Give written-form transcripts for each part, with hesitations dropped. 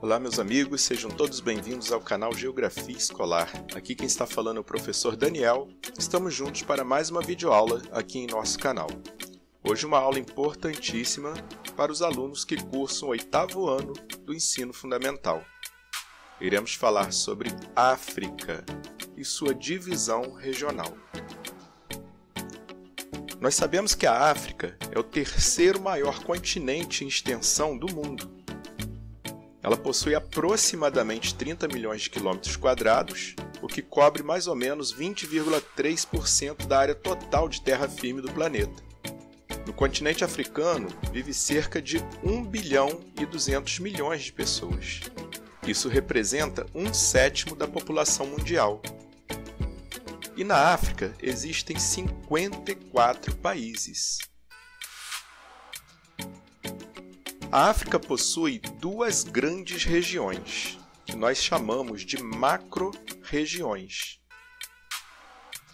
Olá meus amigos, sejam todos bem-vindos ao canal Geografia Escolar. Aqui quem está falando é o professor Daniel. Estamos juntos para mais uma videoaula aqui em nosso canal. Hoje uma aula importantíssima para os alunos que cursam o 8º ano do ensino fundamental. Iremos falar sobre África e sua divisão regional. Nós sabemos que a África é o terceiro maior continente em extensão do mundo. Ela possui aproximadamente 30 milhões de quilômetros quadrados, o que cobre mais ou menos 20,3% da área total de terra firme do planeta. No continente africano, vive cerca de 1 bilhão e 200 milhões de pessoas. Isso representa 1/7 da população mundial. E na África existem 54 países. A África possui duas grandes regiões, que nós chamamos de macro-regiões.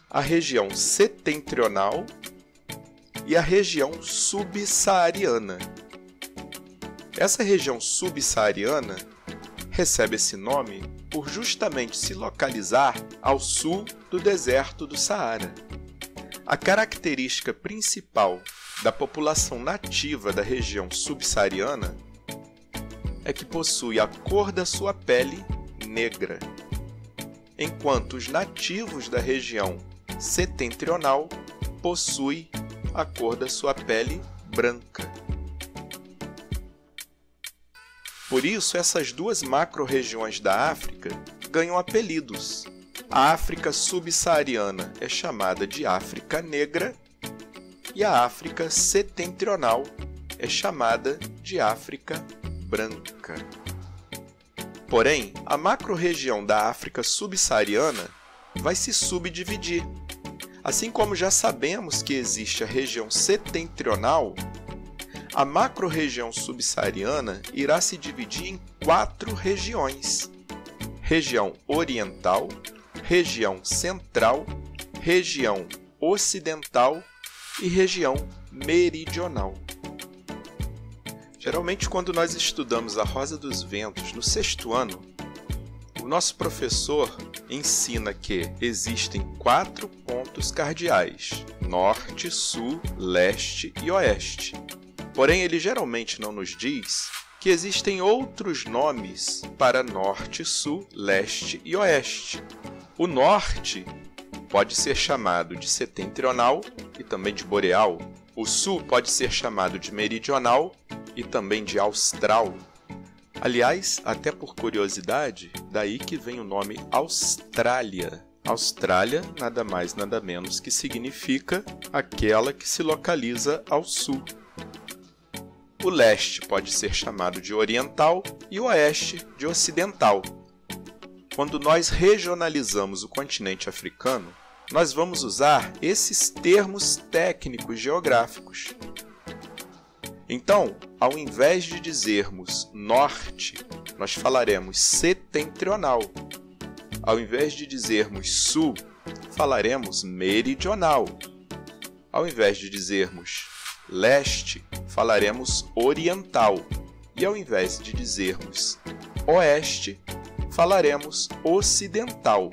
A região setentrional e a região subsaariana. Essa região subsaariana recebe esse nome por justamente se localizar ao sul do deserto do Saara. A característica principal da população nativa da região subsaariana é que possui a cor da sua pele negra, enquanto os nativos da região setentrional possuem a cor da sua pele branca. Por isso, essas duas macro-regiões da África ganham apelidos. A África subsaariana é chamada de África Negra e a África setentrional é chamada de África Branca. Porém, a macro-região da África subsaariana vai se subdividir. Assim como já sabemos que existe a região setentrional, a macro-região subsaariana irá se dividir em 4 regiões: região oriental, região central, região ocidental e região meridional. Geralmente, quando nós estudamos a Rosa dos Ventos no 6º ano, o nosso professor ensina que existem 4 pontos cardeais: norte, sul, leste e oeste. Porém, ele geralmente não nos diz que existem outros nomes para norte, sul, leste e oeste. O norte pode ser chamado de setentrional e também de boreal. O sul pode ser chamado de meridional e também de austral. Aliás, até por curiosidade, daí que vem o nome Austrália. Austrália nada mais nada menos que significa aquela que se localiza ao sul. O leste pode ser chamado de oriental e o oeste de ocidental. Quando nós regionalizamos o continente africano, nós vamos usar esses termos técnicos geográficos. Então, ao invés de dizermos norte, nós falaremos setentrional. Ao invés de dizermos sul, falaremos meridional. Ao invés de dizermos leste, falaremos oriental. E ao invés de dizermos oeste, falaremos ocidental.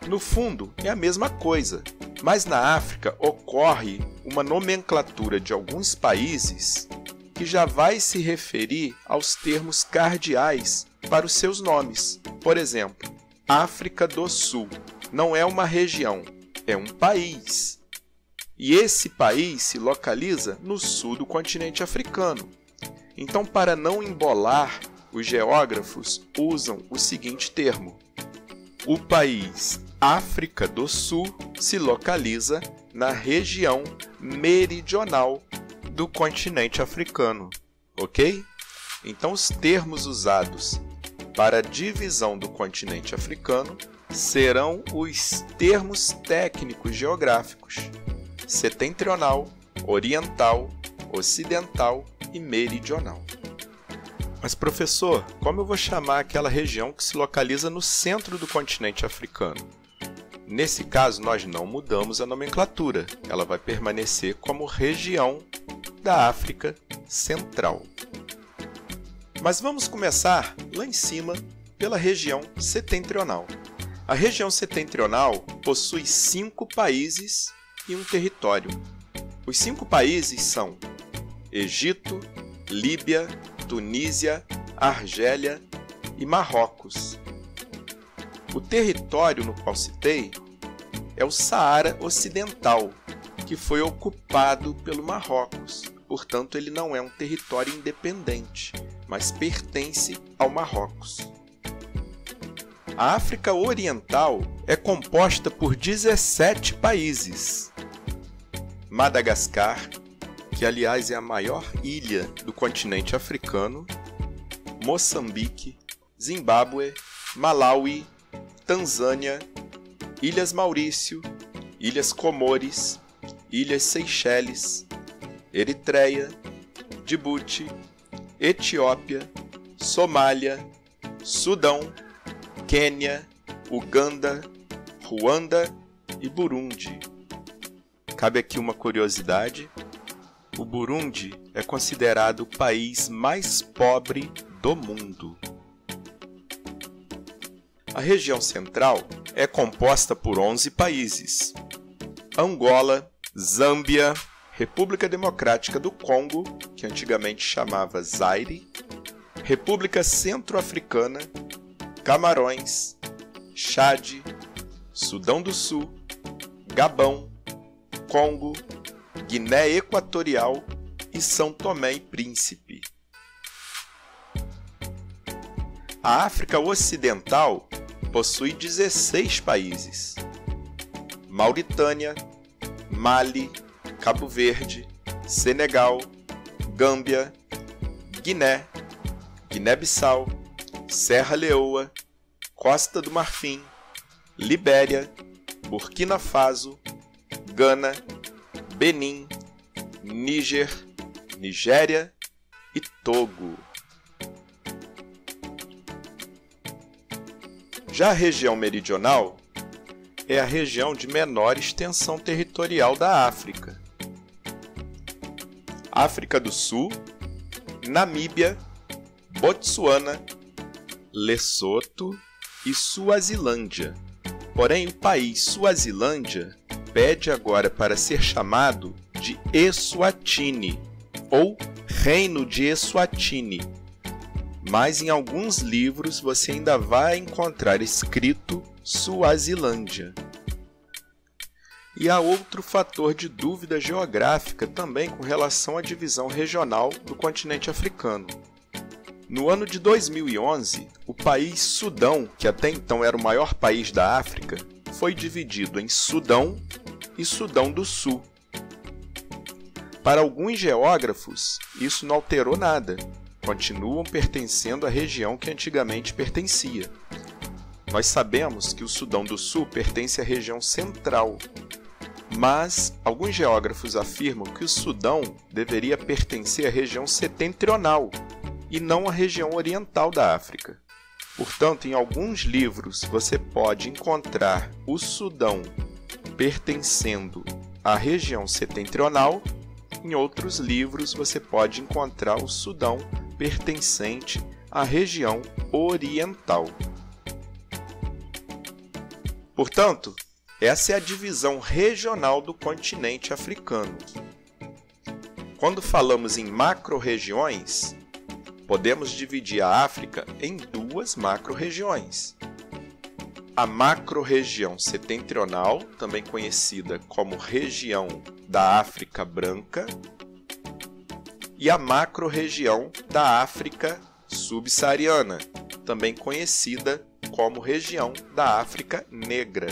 No fundo, é a mesma coisa, mas na África ocorre uma nomenclatura de alguns países que já vai se referir aos termos cardeais para os seus nomes. Por exemplo, África do Sul não é uma região, é um país. E esse país se localiza no sul do continente africano. Então, para não embolar, os geógrafos usam o seguinte termo: o país África do Sul se localiza na região meridional do continente africano, ok? Então, os termos usados para a divisão do continente africano serão os termos técnicos geográficos: setentrional, oriental, ocidental e meridional. Mas, professor, como eu vou chamar aquela região que se localiza no centro do continente africano? Nesse caso, nós não mudamos a nomenclatura. Ela vai permanecer como região da África Central. Mas vamos começar lá em cima, pela região setentrional. A região setentrional possui 5 países e um território. Os 5 países são Egito, Líbia, Tunísia, Argélia e Marrocos. O território no qual citei é o Saara Ocidental, que foi ocupado pelo Marrocos. Portanto, ele não é um território independente, mas pertence ao Marrocos. A África Oriental é composta por 17 países. Madagascar, que aliás é a maior ilha do continente africano, Moçambique, Zimbábue, Malawi, Tanzânia, Ilhas Maurício, Ilhas Comores, Ilhas Seychelles, Eritreia, Djibouti, Etiópia, Somália, Sudão, Quênia, Uganda, Ruanda e Burundi. Cabe aqui uma curiosidade: o Burundi é considerado o país mais pobre do mundo. A região central é composta por 11 países: Angola, Zâmbia, República Democrática do Congo, que antigamente chamava Zaire, República Centro-Africana, Camarões, Chade, Sudão do Sul, Gabão, Congo, Guiné Equatorial e São Tomé e Príncipe. A África Ocidental possui 16 países: Mauritânia, Mali, Cabo Verde, Senegal, Gâmbia, Guiné, Guiné-Bissau, Serra Leoa, Costa do Marfim, Libéria, Burkina Faso, Gana, Benin, Níger, Nigéria e Togo. Já a região meridional é a região de menor extensão territorial da África. África do Sul, Namíbia, Botsuana, Lesoto e Suazilândia. Porém, o país Suazilândia pede agora para ser chamado de Eswatini, ou Reino de Eswatini. Mas em alguns livros você ainda vai encontrar escrito Suazilândia. E há outro fator de dúvida geográfica também com relação à divisão regional do continente africano. No ano de 2011, o país Sudão, que até então era o maior país da África, foi dividido em Sudão e Sudão do Sul. Para alguns geógrafos, isso não alterou nada, continuam pertencendo à região que antigamente pertencia. Nós sabemos que o Sudão do Sul pertence à região central, mas alguns geógrafos afirmam que o Sudão deveria pertencer à região setentrional e não à região oriental da África. Portanto, em alguns livros você pode encontrar o Sudão pertencendo à região setentrional, em outros livros você pode encontrar o Sudão pertencente à região oriental. Portanto, essa é a divisão regional do continente africano. Quando falamos em macro-regiões, podemos dividir a África em 2 macro-regiões. A macro-região setentrional, também conhecida como região da África Branca, e a macro-região da África Subsaariana, também conhecida como região da África Negra.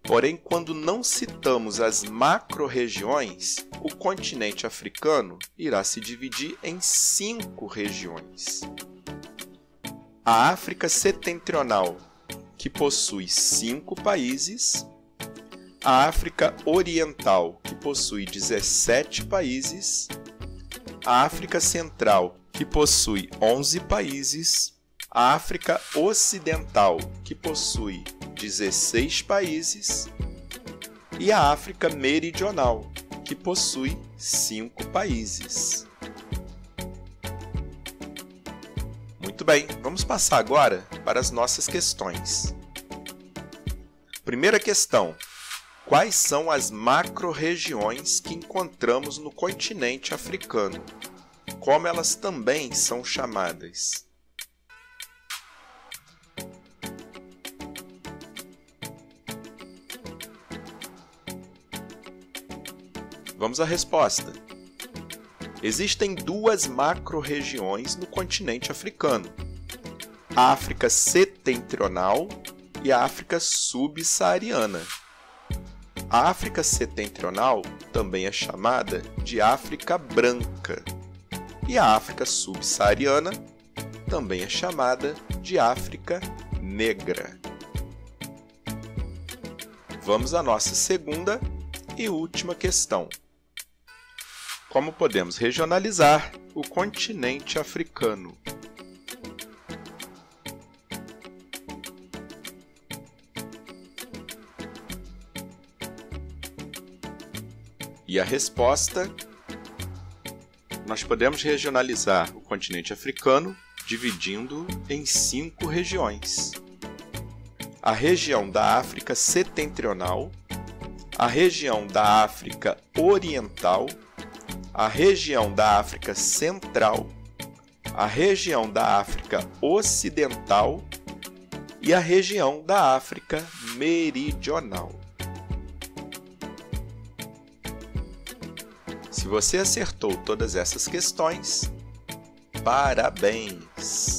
Porém, quando não citamos as macro-regiões, o continente africano irá se dividir em 5 regiões. A África Setentrional, que possui 5 países, a África Oriental, que possui 17 países, a África Central, que possui 11 países, a África Ocidental, que possui 16 países, e a África Meridional, que possui 5 países. Muito bem, vamos passar agora para as nossas questões. Primeira questão. Quais são as macro-regiões que encontramos no continente africano? Como elas também são chamadas? Vamos à resposta. Existem duas macro-regiões no continente africano: a África Setentrional e a África Subsaariana. A África Setentrional também é chamada de África Branca e a África Subsaariana também é chamada de África Negra. Vamos à nossa segunda e última questão. Como podemos regionalizar o continente africano? E a resposta: nós podemos regionalizar o continente africano dividindo em 5 regiões. A região da África Setentrional, a região da África Oriental, a região da África Central, a região da África Ocidental e a região da África Meridional. Se você acertou todas essas questões, parabéns!